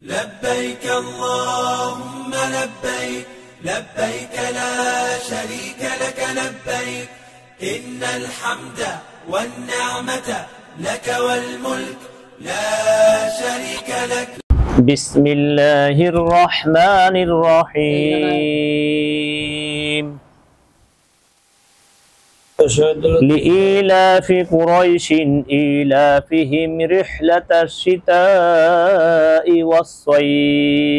لبيك اللهم لبيك لبيك لا شريك لك لبيك إن الحمد والنعمة لك والملك لا شريك لك. بسم الله الرحمن الرحيم. لإيلاف قريش إيلافهم رحلة الشتاء والصيف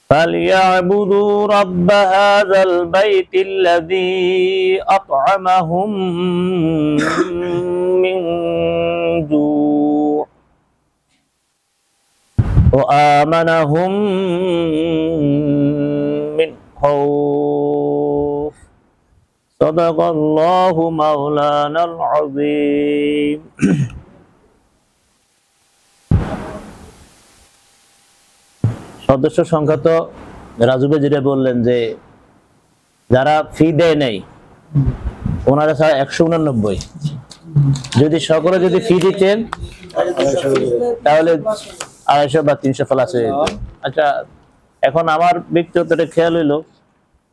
فليعبدوا رب هذا البيت الذي أطعمهم من جوع وآمنهم من خوف. صدق الله مولانا العظيم. সদস্য সংখ্যা তো রাজু ভাই যেটা বললেন যে যারা ফি দেয় নাই ওনারা 189, যদি সকলে যদি ফি দিতেন তাহলে 250 বা 300 প্লাস হয়ে যেত। আচ্ছা, এখন আমার ব্যক্তিগত খেয়াল হইলো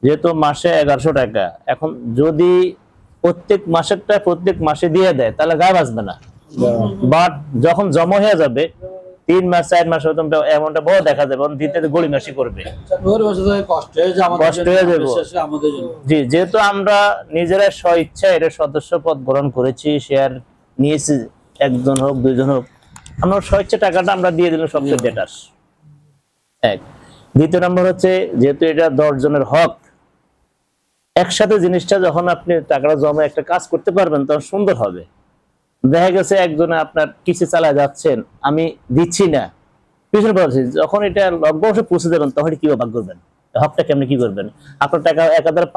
যেহেতু মাসে 1100 টাকা, এখন যদি প্রত্যেক মাসেরটা প্রত্যেক মাসে দিয়ে দেয় তাহলে গায়ে বাঁচবে না, বাট যখন জমা হয়ে যাবে 3 মাস 4 মাস এমনটা বড় দেখা যাবে, দিতে গড়িমাসি করবে, কষ্ট হয়ে যাবে। জি, যেহেতু আমরা নিজেরা স্ব ইচ্ছা এটা সদস্য পদ গ্রহণ করেছি, শেয়ার নিয়েছি, একজন হোক দুইজন হোক, আমরা স্ব ইচ্ছা টাকাটা আমরা দিয়ে দিলাম, সবচেয়ে বেটার। এক। দ্বিতীয় নম্বর হচ্ছে যেহেতু এটা 10 জনের হক, একসাথে জিনিসটা যখন আপনি টাকাটা জমা একটা কাজ করতে পারবেন তখন সুন্দর হবে। দেখা গেছে একজনে আপনার কিছু চালায় যাচ্ছেন, আমি দিচ্ছি না, পিছনে পড়াচ্ছি, যখন এটা লগ্ন পৌঁছে যাবেন তখন কিভাবে ভাগ করবেন, হকটা কেমনি কি করবেন? আপনার টাকা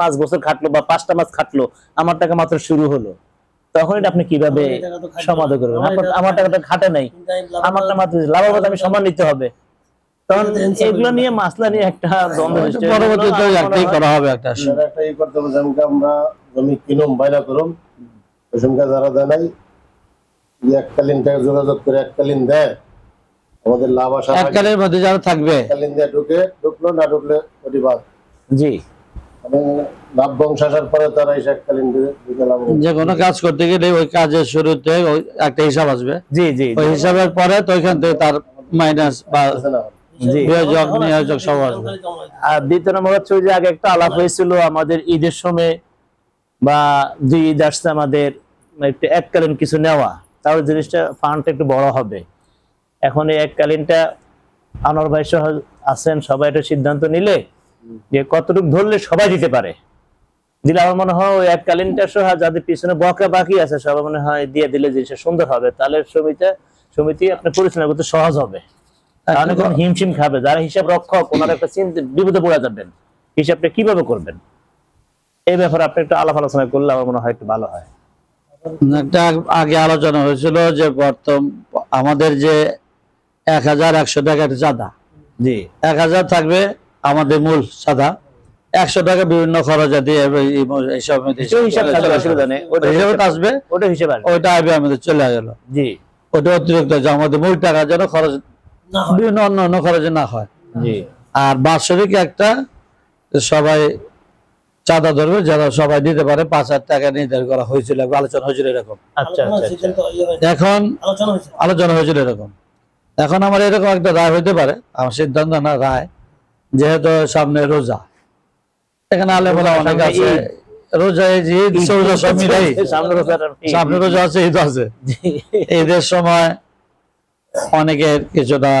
5 বছর খাটলো বা 5টা মাস খাটলো, আমার টাকা মাত্র শুরু হলো, তখন এটা আপনি কিভাবে সমাধান করবেন? আমার টাকাটা খাটে নাই, আমারটা মাত্র লাভবাদ, আমি সমান নিতে হবে। তখন এগুলো নিয়ে মাসলা নিয়ে একটা দ্বন্দ্ব পরবর্তীতে একটাই করা হবে, একটা ই করতে হবে। যেমন আমরা জমি কিনুম বাইনা করুম, ওই সময় যারা দেয় নাই এককালীন টাকা যোগাযোগ করে এককালীন দেয়, আমাদের লাভ আসা এককালের মধ্যে যারা থাকবে এককালীন দিয়ে ঢুকলো না ঢুকলে ওটি বাদ। জি, মানে লাভ বংশ আসার পরে তারা এই এককালীন যে কোনো কাজ করতে গেলে ওই কাজের শুরুতে একটা হিসাব আসবে। জি জি, ওই হিসাবের পরে তো ওইখান থেকে তার মাইনাস বা আর দ্বিতীয় নম্বর হচ্ছে যে আগে একটা আলাপ হয়েছিল আমাদের ঈদের সময় বা যে ঈদ আসছে আমাদের একটু এককালীন কিছু নেওয়া, তাহলে জিনিসটা ফান্ডটা একটু বড় হবে। এখন এই এককালীনটা আনোয়ার ভাই সহ আছেন, সবাই একটা সিদ্ধান্ত নিলে যে কতটুকু ধরলে সবাই দিতে পারে, দিলে আমার মনে হয় ওই এককালীনটা সহ যাদের পিছনে বকা বাকি আছে সবাই মনে হয় দিয়ে দিলে জিনিসটা সুন্দর হবে, তাহলে সমিতি আপনার পরিচালনা করতে সহজ হবে। হিমশিম খাবে যারা হিসাব রক্ষক, ওনার একটা চিন্তা বিপদে পড়ে যাবেন, হিসাবটা কিভাবে করবেন এই ব্যাপারে আপনি একটু আলাপ আলোচনা করলে আমার মনে হয় একটু ভালো হয়। একটা আগে আলোচনা হয়েছিল যে আমাদের যে 1100 টাকা চাঁদা, জি 1000 থাকবে আমাদের মূল চাঁদা, 100 টাকা বিভিন্ন খরচ দিয়ে আসবে, ওইটা আসবে আমাদের চলে গেল। জি, ওটা অতিরিক্ত আমাদের মূল টাকা যেন খরচ বিভিন্ন অন্য খরচে না হয়। জি, আর বাৎসরিক একটা সবাই চাঁদা ধরবে, যারা সবাই দিতে পারে 5000 টাকা নির্ধারণ করা হয়েছিল, আলোচনা হয়েছিল এরকম। আচ্ছা, এখন আলোচনা হয়েছিল এরকম। এখন আমার এরকম একটা রায় হইতে পারে, আমার সিদ্ধান্ত না রায়, যেহেতু সামনে রোজা, এখানে আলেমরা অনেক আছে, রোজা সামনে রোজা আছে, ঈদ আছে, ঈদের সময় অনেকের কিছুটা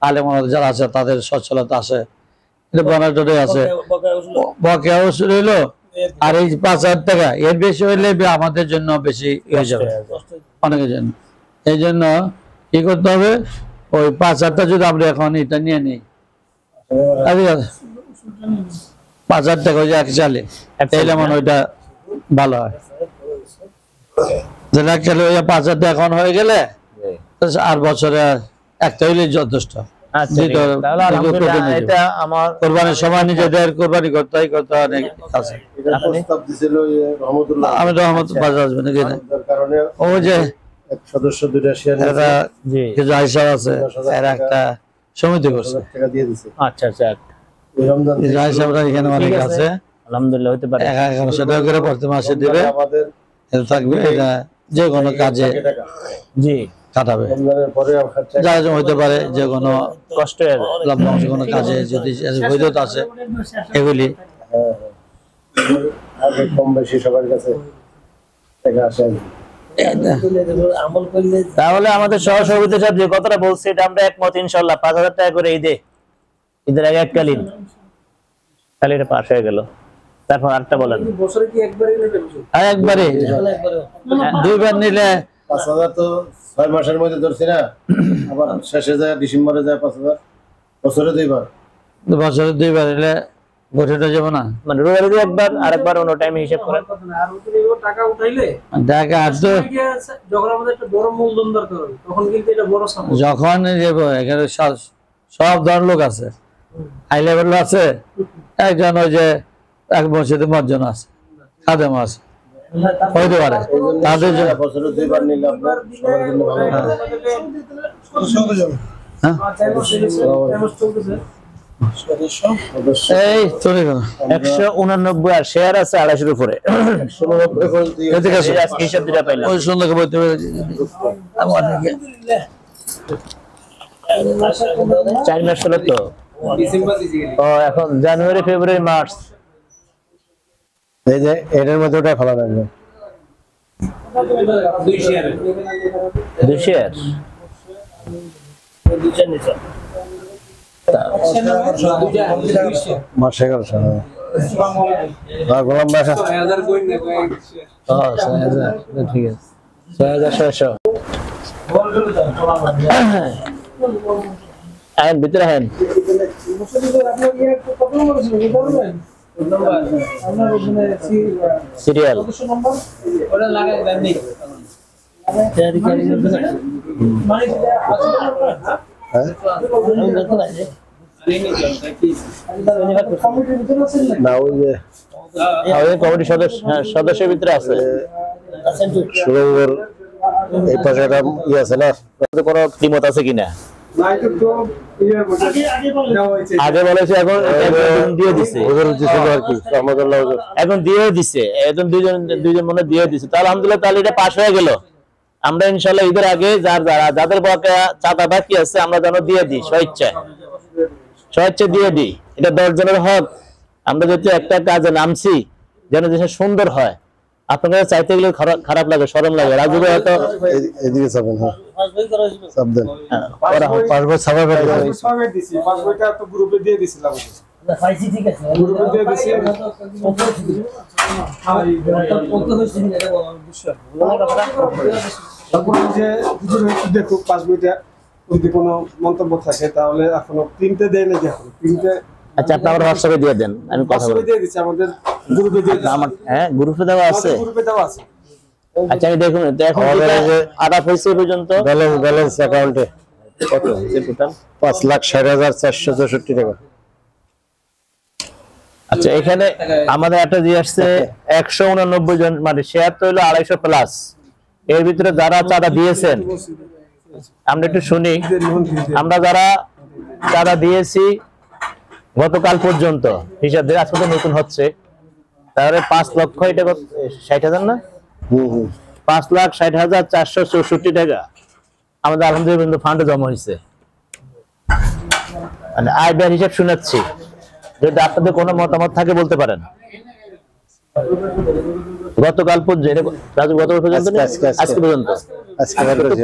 আলেমরা যারা আছে তাদের সচ্ছলতা আছে, আছে, বকেয়া উসুল হইলো, আর এই 5000 টাকা এর বেশি হইলে আমাদের জন্য বেশি হয়ে যাবে অনেকের জন্য। এই জন্য কি করতে হবে, ওই 5000টা যদি আমরা এখন এটা নিয়ে নিই, 5000 টাকা ওই যে এক চালে, তাইলে মনে ওইটা ভালো হয়। 5000 টাকা এখন হয়ে গেলে আর বছরে একটা হইলে যথেষ্ট। কোরবানির সময় নিজেদের কোরবানি করতে অনেক আছে। আমি রহমত ও যে এক সদস্য 2টা শেয়ার এটা জি কিছু হিসাব আছে, এর একটা সমিতি করছে। টাকা দিয়ে দিছে আচ্ছা আচ্ছা এই রমজান এই হিসাবটা এখানে অনেক ঠিক আছে, আলহামদুলিল্লাহ হতে পারে 1100 টাকা করে প্রতি মাসে দিবে, আমাদের এটা থাকবে, এটা যে কোনো কাজে টাকা জি কাটাবে। রমজানের পরে খরচা যা যা হইতে পারে, যে কোনো কষ্ট হয়ে যায় লভ্যাংশ কোনো কাজে যদি বৈধতা আছে এগুলি আগে কম বেশি সবার কাছে টাকা আসে তাহলে আমাদের সহসভাপতি সাহেব যে কথাটা বলছে এটা আমরা একমত ইনশাআল্লাহ 5000 টাকা করে ঈদের আগে এককালীন, তাহলে এটা পাস হয়ে গেল। তারপর আরেকটা বলেন বছরে কি একবারই নেবেন? আর একবারে দুইবার নিলে 5000 তো 6 মাসের মধ্যে ধরছি না, আবার শেষে যায় ডিসেম্বরে যায় 5000, বছরে দুইবার। বছরে দুইবার নিলে গঠিত যাব না, মানে রোজার একবার আরেকবার অন্য টাইমে হিসাব করেন। আর যদি এগুলো টাকা উঠাইলে টাকা আর তো যখন আমাদের একটা বড় মূলধন দরকার হবে তখন কিন্তু এটা বড় সাপোর্ট। যখন যাব এখানে সব ধরনের লোক আছে, হাই লেভেল আছে, একজন ওই যে এক মসজিদে মসজন আছে, খাদেম আছে, হইতে পারে তাদের জন্য। বছরে দুইবার নিলে আপনার সবার জন্য ভালো হয়। হ্যাঁ এই চলে গেল 189 আর শেয়ার আছে 250 উপরে। 190 পর্যন্ত এদিকে আসো। আজকে হিসাব দিতে পাইলাম। ওই সুন্দর বলতে পারে আমাদেরকে 4 মাস হলো তো। ও এখন জানুয়ারি ফেব্রুয়ারি মার্চ এই যে এটার মধ্যে ওটা ভালো লাগবে 2 শেয়ার মাস 1100 গোলাম বাসা ঠিক আছে 6600 আইন ভিতরে আইন সিরিয়াল না ওই যে কমিটি সদস্যের ভিতরে আছে সুরঙ্গের এই পাশে একটা ইয়ে আছে না, কোনো দ্বিমত আছে কিনা? আগে বলেছে এখন দিয়ে দিছে ওদের ছিল আর কি রহমতুল্লাহ হুজুর। এখন দিয়ে দিছে, এখন দুইজন মনে দিয়ে দিছে, তাহলে আলহামদুলিল্লাহ তাহলে এটা পাস হয়ে গেল। আমরা ইনশাআল্লাহ ঈদের আগে যাদের বকেয়া চাঁদা বাকি আছে আমরা যেন দিয়ে দিই স্বেচ্ছায় দিয়ে দিই। এটা 10 জনের হক। আমরা যেহেতু একটা কাজে নামছি যেন দেশে সুন্দর হয়, আপনাদের চাইতে গেলে খারাপ লাগে, শরম লাগে। রাজু ভাই হয়তো এদিকে যাবেন, হ্যাঁ চাপ দেন। করা হোক। পাসপোর্ট ছাপা করে দিবেন। সবাই দিছি পাসবইটা তো গ্রুপে দিয়ে দিছিলাম গ্রুপে দিয়ে দিছি তারপর যে হুজুর একটু দেখুক পাসবইটা, যদি কোনো মন্তব্য থাকে তাহলে এখনো প্রিন্টে দেয় নাকি, এখন প্রিন্টে আচ্ছা আপনি আমার হোয়াটসঅ্যাপে দিয়ে দেন, আমি কথা পাসবই বলবো। দিয়ে দিছি আমাদের গ্রুপে দিয়ে দিছি। আমার গ্রুপে দেওয়া আছে। গ্রুপে দেওয়া আছে। আচ্ছা আমি দেখুন তো এখন আমাদের যেটা এই যে আদা হয়েছে এই পর্যন্ত ব্যালেন্স অ্যাকাউন্টে কত হয়েছে টোটাল? 5,60,464 টাকা। আচ্ছা এখানে আমাদের একটা দিয়ে আসছে 189 জন, মানে শেয়ার তো হলো 250 প্লাস। এর ভিতরে যারা চাঁদা দিয়েছেন আমরা একটু শুনি। আমরা যারা চাঁদা দিয়েছি গতকাল পর্যন্ত হিসাব দিয়ে, আজকে তো নতুন হচ্ছে, তাহলে 5 লক্ষ এটা 60,000 না, 5,60,464 টাকা আমাদের আলহামদুলিল্লাহ ফান্ডে জমা হয়েছে। মানে আয় ব্যয় হিসাব শোনাচ্ছি, যদি আপনাদের কোনো মতামত থাকে বলতে পারেন। গতকাল পর্যন্ত রাজু গতকাল পর্যন্ত না? আজকে পর্যন্ত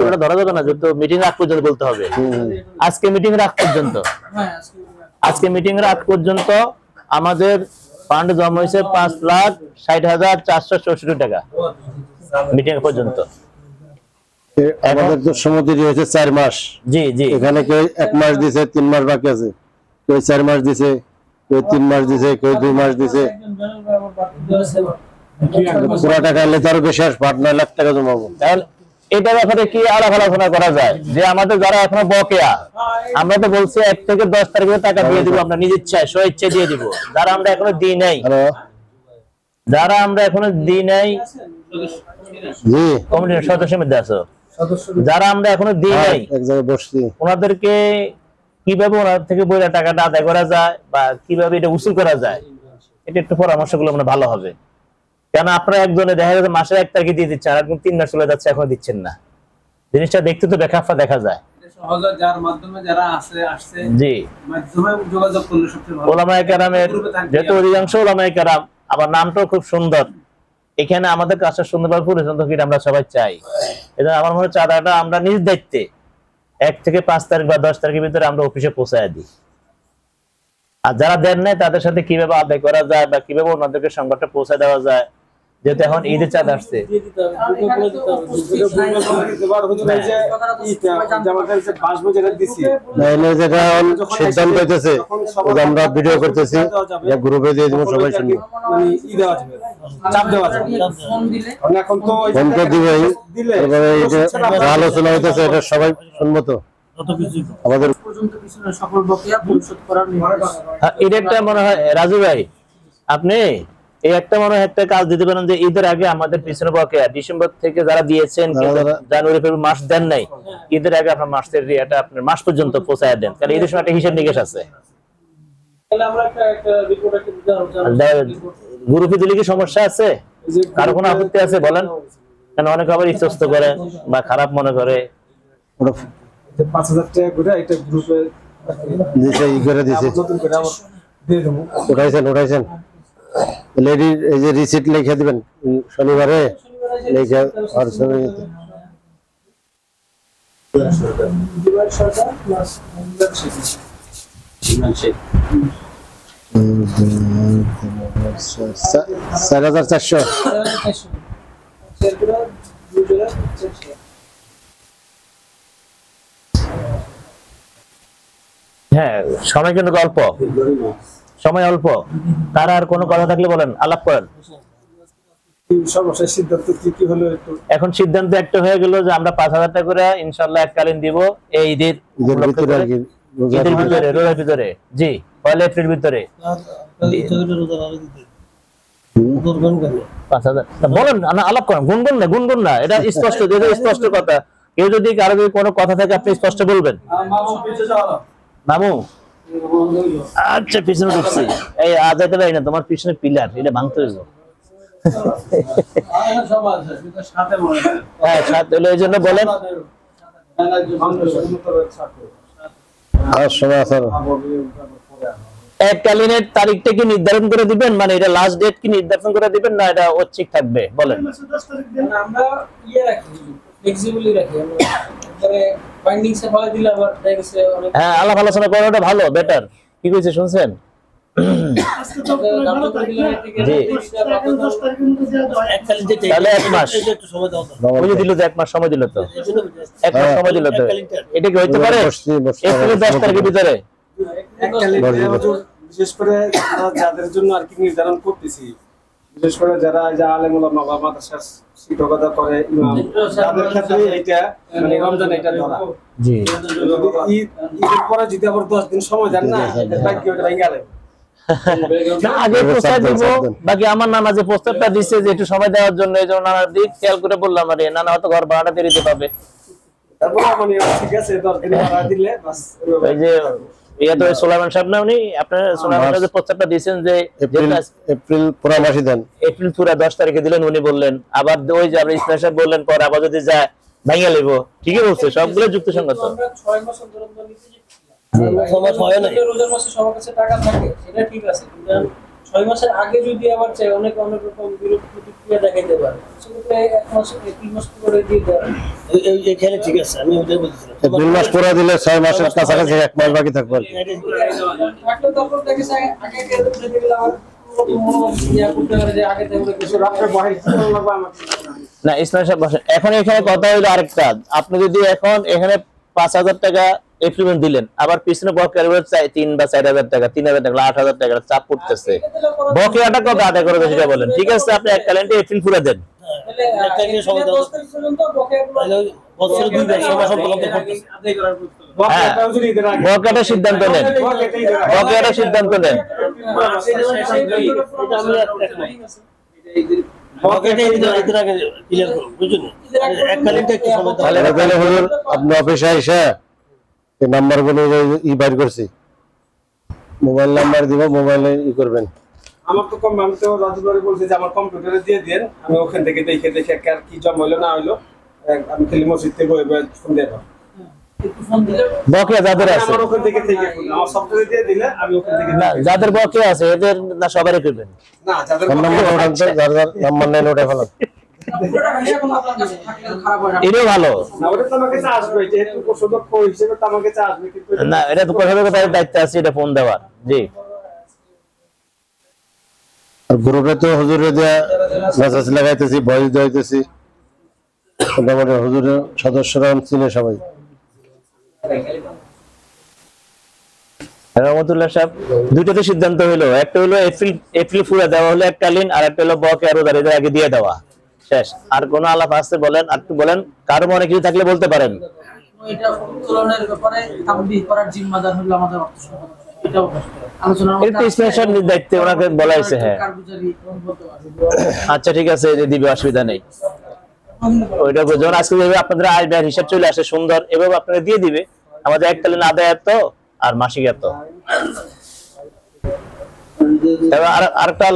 পুরোটা ধরা যাবে না, যত মিটিং আগ পর্যন্ত বলতে হবে। আজকে মিটিং এর আগ পর্যন্ত, আজকে মিটিং এর আগ পর্যন্ত আমাদের ফান্ড জমা হয়েছে 5,60,464 টাকা মিটিং এর পর্যন্ত। আমাদের তো সমুদ্র হয়েছে 4 মাস। জি জি এখানে কেউ 1 মাস দিছে, 3 মাস বাকি আছে, কেউ 4 মাস দিছে, কেউ 3 মাস দিছে, কেউ 2 মাস দিছে। পুরো টাকা এলে তারও বেশি আসবে, 8-9 লাখ টাকা জমাবো। তাহলে এটা ব্যাপারে কি আলাপ আলোচনা করা যায় যে আমাদের যারা এখনো বকেয়া, আমরা তো বলছি 1 থেকে 10 তারিখে টাকা দিয়ে দিব, আমরা নিজের ইচ্ছায় স্বেচ্ছায় দিয়ে দিব। যারা আমরা এখনো দিই নাই, হ্যালো জি কমিটির সদস্যের মধ্যে আছো, যারা আমরা এখনো দিই নাই এক জায়গায় বসছি, ওনাদেরকে কিভাবে ওনার থেকে বইটা টাকাটা আদায় করা যায় বা কিভাবে এটা উসুল করা যায়, এটা একটু পরামর্শ করলে মানে ভালো হবে। কেন আপনারা একজনে দেখা যাচ্ছে মাসের 1 তারিখে দিয়ে দিচ্ছেন, আর একদম 3 মাস চলে যাচ্ছে এখনো দিচ্ছেন না। জিনিসটা দেখতে তো বেখাফা দেখা যায়। যার মাধ্যমে যারা আসছে জি, মাধ্যমে যোগাযোগ করলে সবচেয়ে ভালো। ওলামায়ে কেরামের যেহেতু অধিকাংশ ওলামায়ে কেরাম, আবার নামটাও খুব সুন্দর, এখানে আমাদের কাজটা সুন্দরভাবে পরিচালনা করি আমরা সবাই চাই। এজন্য আমার মনে হয় চাঁদাটা আমরা নিজ দায়িত্বে 1 থেকে 5 তারিখ বা 10 তারিখের ভিতরে আমরা অফিসে পৌঁছায় দিই। আর যারা দেন নাই তাদের সাথে কিভাবে আদায় করা যায় বা কিভাবে ওনাদেরকে সংবাদটা পৌঁছে দেওয়া যায়, যেহেতু এখন ঈদের চাঁদ আসছে। সিদ্ধান্ত হইতেছে আমরা ভিডিও করতেছি, গ্রুপে দিয়ে দিব, সবাই শুনবে। ফোন তো দিবেই, এবারে এই যে আলোচনা হইতেছে এটা সবাই শুনবো তো। আমাদের এটা একটা মনে হয় রাজু ভাই, আপনি এই একটা মনে হয় একটা কাজ দিতে পারেন যে ঈদের আগে আমাদের পিছনে বকেয়া ডিসেম্বর থেকে যারা দিয়েছেন, জানুয়ারি ফেব্রুয়ারি মাস দেন নাই, ঈদের আগে আপনার মাসের এটা আপনার মাস পর্যন্ত পৌঁছায় দেন, কারণ ঈদের সময় একটা হিসাব নিকেশ আছে। গ্রুপে দিলে কি সমস্যা আছে, কারো কোনো আপত্তি আছে বলেন? কারণ অনেকে আবার ইতস্ত করে বা খারাপ মনে করে। 5,000 টাকা করে একটা গ্রুপে উঠাইছেন লেডির এই যে রিসিট লিখে দিবেন শনিবারে, লিখে আর সময় $4,400। হ্যাঁ, সময় কিন্তু অল্প, সময় অল্প। তারা আর কোনো কথা থাকলে বলেন, আলাপ করেন। এখন সিদ্ধান্ত একটা হয়ে গেল যে আমরা 5,000 টাকা করে ইনশাআল্লাহ এককালীন দিব এই ঈদের ভিতরে, রোজার ভিতরে। জি, 1 এপ্রিল ভিতরে 5,000 বলেন, আলাপ করেন, গুনগুন না, এটা স্পষ্ট, স্পষ্ট কথা। কেউ যদি কারো যদি কোনো কথা থাকে আপনি স্পষ্ট বলবেন। মামু আচ্ছা, পিছনে ঢুকছি, এই আজাইতে পারি না, তোমার পিছনে পিলার, এটা ভাঙতে হইব। হ্যাঁ, সাথে হলো, এই জন্য বলেন। এককালীনের তারিখটা কি নির্ধারণ করে দিবেন, মানে এটা লাস্ট ডেট কি নির্ধারণ করে দিবেন, না এটা ঐচ্ছিক থাকবে বলেন? আমরা রাখি, ফ্লেক্সিবলি রাখি, হ্যাঁ, আলাপ আলোচনা করাটা ভালো, বেটার। কি কইছে শুনছেন? তাহলে 1 মাস দিল তো, 1 মাস সময় দিল তো, 1 মাস সময় দিল তো, এটা কি হইতে পারে এপ্রিল 10 তারিখের ভিতরে? বিশেষ করে যাদের জন্য আর কি নির্ধারণ করতেছি, বিশেষ করে যারা আলেম ওলামা বা মাদ্রাসার শিক্ষকতা করে ইমাম, তাদের ক্ষেত্রে এটা মানে রমজান এটা ধরা। জি, ঈদের পরে যদি আবার 10 দিন সময় দেন না, বাকি ওটা ভেঙে গেল। আগে প্রস্তাব দিব, বাকি আমার নানা যে প্রস্তাবটা দিচ্ছে যে একটু সময় দেওয়ার জন্য, এই জন্য নানার দিক খেয়াল করে বললাম, আরে নানা হয়তো ঘর ভাড়াটা দিয়ে দিতে পারবে। তারপর মানে ঠিক আছে, 10 দিন ভাড়া দিলে বাস। এই যে তো সোলাইমান সাহেব না, উনি আপনার সোলাইমান যে প্রস্তাবটা দিয়েছেন যে এপ্রিল পুরো মাসই দেন, এপ্রিল পুরো 10 তারিখে দিলেন, উনি বললেন। আবার ওই যে আপনি ইসলাম সাহেব বললেন পর আবার যদি যায় ভাঙিয়ে নেব, ঠিকই বলছে, সবগুলো যুক্তিসঙ্গত। আমরা 6 মাস অন্তর নিতে রোজার মাসে সবার কাছে টাকা থাকে, সেটা ঠিক আছে, কিন্তু 6 মাসের আগে যদি আবার চাই, অনেক রকম বিরূপ প্রতিক্রিয়া দেখাইতে পারে। সেক্ষেত্রে 1 মাস 3 মাস করে দিয়ে দেওয়া এখানে ঠিক আছে। আমি ওটাই বলছিলাম, 2 মাস করে দিলে 6 মাসের কাছাকাছি 1 মাস বাকি থাকবে। থাকলে তারপর দেখে আগে গেলে আমার না, ইসলাম সাহেব এখন এখানে কথা হইলো আরেকটা। আপনি যদি এখন এখানে 5,000 টাকা এপ্রিল দিলেন, আবার পিছনে বকেয়া 3 বা 4,000 টাকা, 3,000 টাকা, 8,000 টাকা চাপ পড়তেছে, বকেয়াটা কত আদায় করবে সেটা বলেন। ঠিক আছে, আপনি এক ক্যালেন্ডারে এপ্রিল পুরো দেন, বকেয়াটা সিদ্ধান্ত নেন, বকেয়াটা সিদ্ধান্ত নেন। আপনি অফিসে এসে এই নাম্বার গুলো বাইর করছি, মোবাইল নাম্বার দিব, মোবাইলে করবেন। আমার তো কম, আমি তো রাজুবাড়ি বলছি যে আমার কম্পিউটারে দিয়ে দেন, আমি ওখান থেকে দেখে দেখে কার কি জমা হইলো না হইলো, আমি খালি মসজিদ থেকে ফোন দিয়ে দেবো। বকেয়া যাদের আছে আমার ওখান থেকে আমার সফটওয়্যারে দিয়ে দিলে আমি ওখান থেকে না, যাদের বকেয়া আছে এদের না সবারই করবেন না, যাদের নাম্বার ওঠান তো, যার যার নাম্বার নেন ওটা ফেলান। এটাও ভালো না, ওটা তো আমার কাছে আসবে, যেহেতু সদস্য হিসেবে তো আমার কাছে আসবে, কিন্তু না, এটা তো প্রশাসকের দায়িত্ব আছে এটা ফোন দেওয়ার। জি আর গ্রুপে তো হুজুরে দেয়া মেসেজ লাগাইতেছি, ভয়েস দিতেছি, মোটামুটি হুজুরের সদস্যরা চিনে সবাই। রহমতুল্লাহ সাহেব, দুটোতে সিদ্ধান্ত হলো, একটা হলো এপ্রিল ফুলে দেওয়া হলো এককালীন, আর একটা হলো বকেয়া রোজার এদের আগে দিয়ে দেওয়া শেষ। আর কোন আলাপ আছে বলেন, আর একটু বলেন, কারো মনে কিছু থাকলে বলতে পারেন। এটা উত্তোলনের ব্যাপারে তানবিহ করার জিম্মাদার হলো আমাদের অর্থ সম্পাদক। এটাও আলোচনার মধ্যে এটা স্পেশাল দায়িত্ব ওনাকে বলা হয়েছে। হ্যাঁ আচ্ছা ঠিক আছে, যে দিবে, অসুবিধা নেই। ওইটা যখন আজকে আপনাদের আয় ব্যয় হিসাব চলে আসে সুন্দর, এভাবে আপনাকে দিয়ে দিবে। আমাদের এককালীন আদায় এত আর মাসিক এত। আরেকটা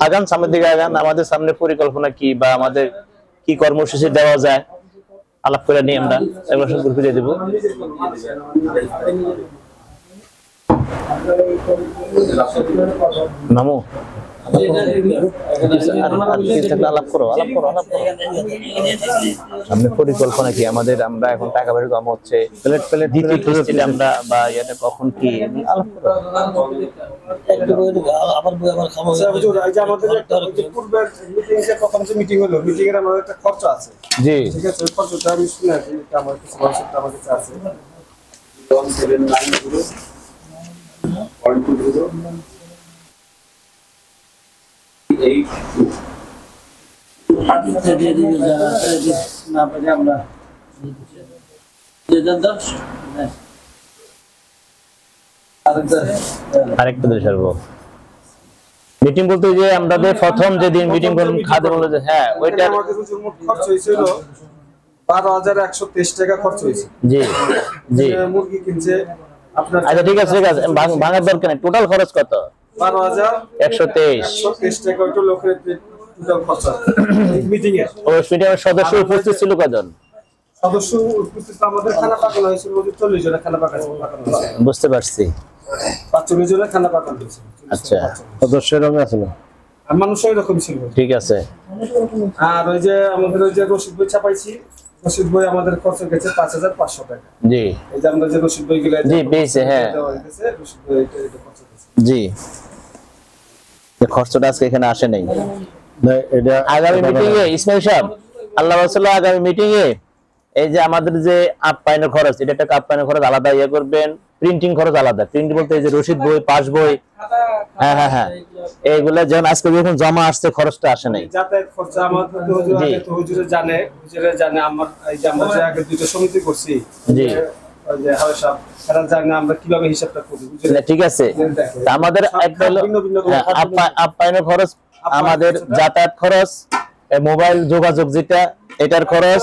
আগান, সামনের দিকে আগান, আমাদের সামনে পরিকল্পনা কি বা আমাদের কি কর্মসূচি দেওয়া যায় আলাপ করে নিয়ে আমরা এবার গ্রুপে দিয়ে দেবো। মামু আলাপ করো। সামনে পরিকল্পনা কি আমাদের, আমরা এখন টাকা পয়সা কম হচ্ছে, আমরা বা এটা কখন কি আলাপ করো। মিটিং হলো, মিটিং এর আমাদের একটা খরচ আছে। জি ঠিক আছে, ওই খরচটা আমি শুনে আছি, আমার কিছু মানুষের আমার কাছে আছে। আরেকটা দেশের মিটিং বলতে যে আমাদের প্রথম যেদিন মিটিং করলাম খাদ্য বললো যে হ্যাঁ ওইটা আমাদের মোট খরচ হয়েছিল 12,123 টাকা খরচ হয়েছে। জি জি মুরগি কিনছে আপনার। আচ্ছা ঠিক আছে, ঠিক আছে, ভাঙার দরকার নেই। টোটাল খরচ কত? 12,123 টাকা। ওইটা লোকের টোটাল খরচ মিটিং এর। ওই মিটিংয়ের সদস্য উপস্থিত ছিল কজন? সদস্য উপস্থিত আমাদের খানা পাকানো হয়েছিল 40 জনের খানা পাকানো হয়েছে। বুঝতে পারছি, 45 জনের খানা পাকানো হয়েছে। আচ্ছা সদস্যের রঙে আছে না, আর মানুষও এরকম ছিল। ঠিক আছে। আর ওই যে আমাদের ওই যে রসিদ বই ছাপাইছি, রসিদ বই আমাদের খরচ গেছে 5,500 টাকা। জি এই যে আমরা যে রসিদ বই গুলো জি পেয়েছে, হ্যাঁ রসিদ বই এটা খরচ গেছে। জি, খরচটা আজকে এখানে আসে নাই। এটা আগামী মিটিং এ ইসমাইল সাহেব, আল্লাহ রাসূলুল্লাহ, আগামী মিটিং এ এই যে আমাদের যে আপ্যায়নের খরচ, এটা একটা আপ্যায়নের খরচ আলাদা ইয়ে করবেন, প্রিন্টিং খরচ আলাদা। প্রিন্টিং বলতে এই যে রসিদ বই, পাস বই, হ্যাঁ হ্যাঁ হ্যাঁ, এইগুলা যেমন আজকে যখন জমা আসছে খরচটা আসে নাই। যাতায়াত খরচ আমাদের তো হুজুর আগে তো হুজুরে জানে আমার এই যে আমরা যে আগে দুটো সমিতি করছি। জি ওই যে হাওয়া সাহেব তারা জানে আমরা কিভাবে হিসাবটা করি। ঠিক আছে, আমাদের একটা হলো আপ্যায়নের খরচ, আমাদের যাতায়াত খরচ, মোবাইল যোগাযোগ যেটা এটার খরচ,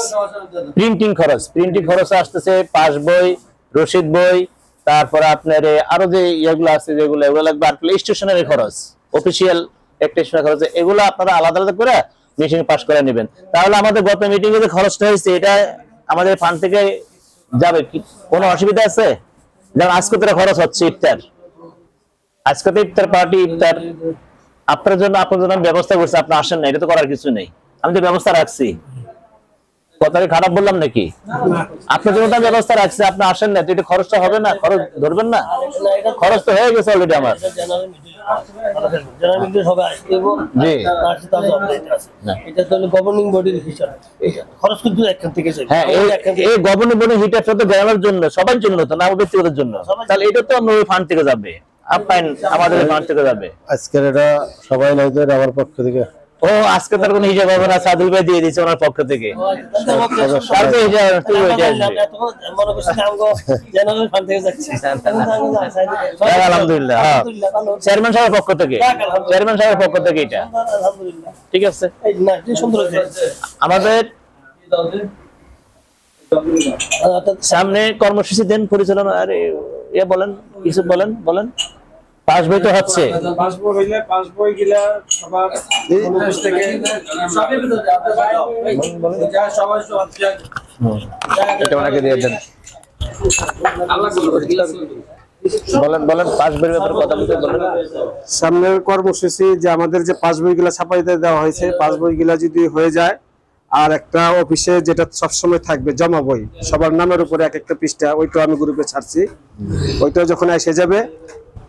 প্রিন্টিং খরচ, প্রিন্টিং খরচ আসতেছে পাস বই, রসিদ বই, তারপরে আপনার আরো যে ইয়েগুলো আছে যেগুলো এগুলো লাগবে, আর স্টেশনারি খরচ, অফিসিয়াল একটা স্টেশনারি খরচ, এগুলো আপনারা আলাদা আলাদা করে মিটিং পাস করে নেবেন। তাহলে আমাদের গত মিটিং এ যে খরচটা হয়েছে এটা আমাদের ফান্ড থেকে যাবে, কি কোনো অসুবিধা আছে? যেমন আজকে তো খরচ হচ্ছে ইফতার, আজকে তো ইফতার পার্টি, ইফতার আপনার জন্য ব্যবস্থা করছি, আপনি আসেন না, এটা তো করার কিছু নেই, আমি তো ব্যবস্থা রাখছি। কথাটা খারাপ বললাম নাকি? আপনার জন্য ব্যবস্থা রাখছি, আপনি আসেন না, তো এটা খরচটা হবে না, খরচ ধরবেন না? খরচ তো হয়ে গেছে অলরেডি আমার। জি হ্যাঁ, এই গভর্নিং বডির হিটারটা তো গ্রামের জন্য, সবার জন্য তো না, ব্যক্তিগতের জন্য। তাহলে এটা তো আমরা ওই ফান্ড থেকে যাবে, আপ্যায়ন আমাদের ফান্ড থেকে যাবে। আজকের এটা সবাই নয়, আমার পক্ষ থেকে ও আজকে তার কোনো হিসাব হবে না, সাদুল ভাই দিয়ে দিচ্ছে ওনার পক্ষ থেকে। কালকে হিসাব তুই ওইটা আসবে। আলহামদুলিল্লাহ, চেয়ারম্যান সাহেবের পক্ষ থেকে, চেয়ারম্যান সাহেবের পক্ষ থেকে এটা ঠিক আছে। আমাদের সামনে কর্মসূচি দেন পরিচালনা, আরে এ বলেন কিছু বলেন, বলেন। পাস বই তো হচ্ছে, পাস বই হইলে পাস বই গিলা সবার থেকে এটা ওনাকে দিয়ে দেন। বলেন বলেন পাস বইয়ের ব্যাপারে কথা বলতে বলেন। সামনের কর্মসূচি যে আমাদের যে পাস বইগুলা ছাপাইতে দেওয়া হয়েছে, পাস বইগুলা যদি হয়ে যায়, আর একটা অফিসে যেটা সবসময় থাকবে জমা বই, সবার নামের উপরে এক একটা পৃষ্ঠা, ওইটা আমি গ্রুপে ছাড়ছি, ওইটা যখন এসে যাবে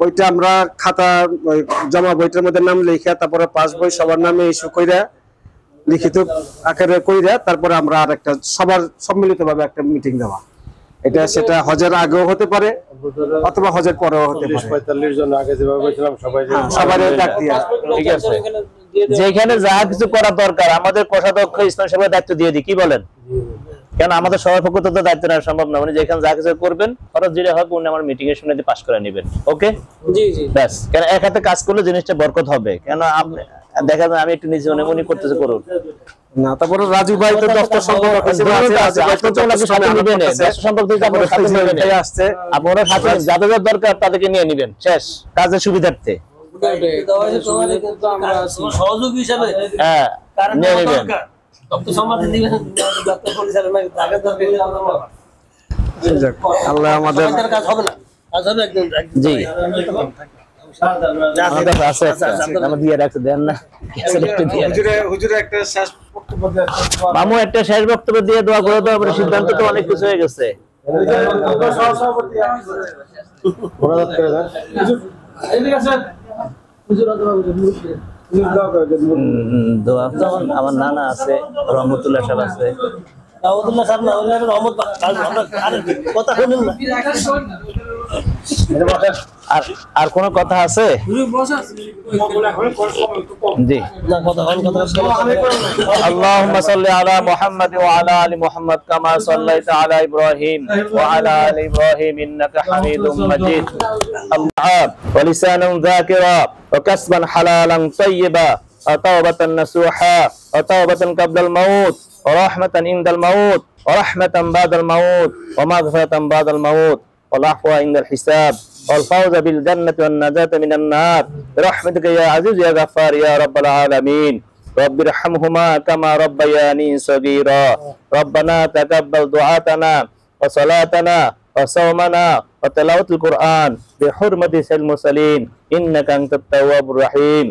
ওইটা আমরা খাতা জমা বইটার মধ্যে নাম লিখে তারপরে পাস বই সবার নামে ইস্যু কইরা লিখিত আকারে কইরা তারপরে আমরা আর একটা সবার সম্মিলিতভাবে একটা মিটিং দেওয়া। এটা সেটা হজের আগেও হতে পারে অথবা হজের পরেও হতে পারে। 45 জন আগে যেভাবে বলছিলাম সবাই সবাই ডাক দিয়া, ঠিক আছে। যেখানে যা কিছু করা দরকার আমাদের কোষাধ্যক্ষ ইসলাম সাহেবের দায়িত্ব দিয়ে দিই, কি বলেন? কেন আমাদের সবার পক্ষ থেকে দায়িত্ব নেওয়া সম্ভব না, মানে যেখানে যা কিছু করবেন খরচ যেটা হবে উনি আমার মিটিং এর শুনে পাস করে নেবেন। ওকে, জি জি, ব্যাস। কেন এক হাতে কাজ করলে জিনিসটা বরকত হবে। কেন দেখা যায় আমি একটু নিজে মনে করতেছি করুন না, তারপরে রাজু ভাই তো দপ্তর সম্পর্ক আছে, আসছে, আপনারা সাথে যাদের দরকার তাদেরকে নিয়ে নেবেন, শেষ কাজের সুবিধার্থে। সহযোগী হিসাবে হ্যাঁ, নিয়ে নেবেন। আল্লাহ আমাদের কাজ হবে না, কাজ হবে একদম। জি, আছে আমার দিয়ে রাখতে দেন না, হুজুরে একটা শেষ বক্তব্য দেন। মামু একটা শেষ বক্তব্য দিয়ে দোয়া করে দাও, আমরা সিদ্ধান্ত তো অনেক কিছু হয়ে গেছে। মোনাজাত করে দেন। দোয়া আমার নানা আছে, রহমতুল্লাহ সাহেব আছে। রহমতুল্লাহ সাহেব না হলে রহমত কথা শুনুন না। আর কোন কথা আছে? জি, আল্লাহুম্মা সাল্লি আলা মুহাম্মাদ ওয়া আলা আলি মুহাম্মাদ কামা সাল্লাইতা আলা ইব্রাহিম ওয়া আলা আলি ইব্রাহিম ইন্নাকা হামিদুম মাজিদ। আল্লাহ ওয়া লিসানান যাকিরা ওয়া কাসবান হালালান তাইয়্যিবা ওয়া তাওবাতান নাসুহা ওয়া তাওবাতান ক্বাবলাল মাউত ওয়া রাহমাতান ইনদাল মাউত ওয়া রাহমাতান বাদাল মাউত ওয়া মাগফিরাতান বাদাল মাউত ওয়া আফওয়া ইনদাল হিসাব والفوز بالجنة والنجاة من النار برحمتك يا عزيز يا غفار يا رب العالمين رب ارحمهما كما ربياني صغيرا ربنا تقبل دعاتنا وصلاتنا وصومنا وتلاوة القرآن بحرمة سيد المرسلين إنك أنت التواب الرحيم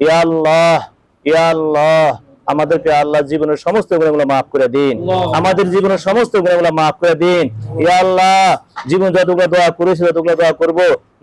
يا الله يا الله আমাদেরকে আল্লাহ জীবনের সমস্ত গুনাহগুলো মাফ করে দিন, আমাদের জীবনের সমস্ত গুনাহগুলো মাফ করে দিন। ইয়া আল্লাহ, জীবন যতগুলো দোয়া করেছি ততগুলো দোয়া করব,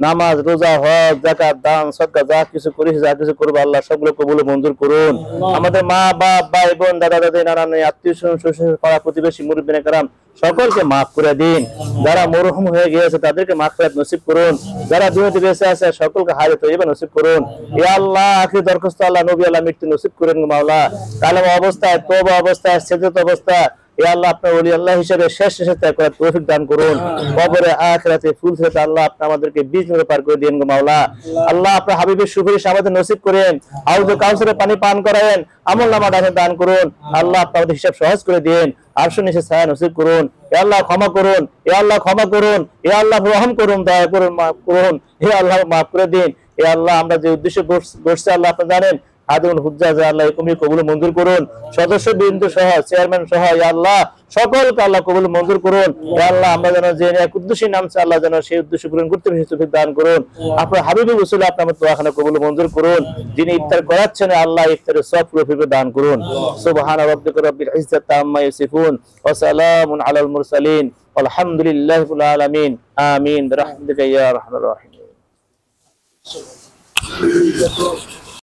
নামাজ রোজা হজ যাকাত দান সদকা যা কিছু করেছি যা কিছু করবো আল্লাহ সবগুলো কবুল মঞ্জুর করুন। আমাদের মা বাপ ভাই বোন দাদা দাদি নানা নানি আত্মীয় স্বজন শ্বশুর পাড়া প্রতিবেশী মুরব্বিনে কেরাম সকলকে মাফ করে দিন। যারা মরহুম হয়ে গিয়েছে তাদেরকে মাগফিরাত নসিব করুন, যারা দুনিয়াতে বেঁচে আছে সকলকে হায়াত তয়্যিবা নসিব করুন। ইয়া আল্লাহ, আখির দরখাস্ত আল্লাহ নবী আল্লাহ মৃত্যু নসিব করেন মাওলা। কালেমা অবস্থায়, তওবা অবস্থায়, সেজদা অবস্থায় ইয়া আল্লাহ আপনার ওলি আল্লাহ হিসেবে শেষ ত্যাগ করার তৌফিক দান করুন। কবরে আখিরাতে ফুল থেকে আল্লাহ আপনি আমাদেরকে 20 মিনিট পার করে দিন গো মাওলা। আল্লাহ আপনার হাবিবের সুপারিশ আমাদের নসিব করেন, হাউজে কাউসারের পানি পান করায়েন, আমলনামা দান করুন। আল্লাহ আপনি আমাদের হিসাব সহজ করে দিন, আরশের নিচে ছায়া নসিব করুন। ইয়া আল্লাহ ক্ষমা করুন, ইয়া আল্লাহ ক্ষমা করুন, ইয়া আল্লাহ রহম করুন, দয়া করুন, মাফ করুন। হে আল্লাহ মাফ করে দিন। ইয়া আল্লাহ আমরা যে উদ্দেশ্যে বসছি আল্লাহ আপনি জানেন, আদুল হুজ্জা আল্লাহ এরকমই কবুল মঞ্জুর করুন, সদস্য বিন্দু সহ চেয়ারম্যান সহ ইয়া আল্লাহ সকলকে আল্লাহ কবুল মঞ্জুর করুন। ইয়া আল্লাহ আমরা যেন যে এক উদ্দেশ্যে নামছে আল্লাহ যেন সেই উদ্দেশ্য পূরণ করতে তৌফিক দান করুন। আপনার হাবিবের উসিলা আপনি আমাদের দোয়াখানা কবুল মঞ্জুর করুন। যিনি ইফতার করাচ্ছেন আল্লাহ ইফতারের সব তৌফিক দান করুন। সুবহান রাব্বিকা রাব্বিল ইজ্জাতি আম্মা ইয়াসিফুন ওয়া সালামুন আলাল মুরসালিন আলহামদুলিল্লাহি রাব্বিল আলামিন আমিন বিরহমাতিকা ইয়া আরহামার রাহিমিন।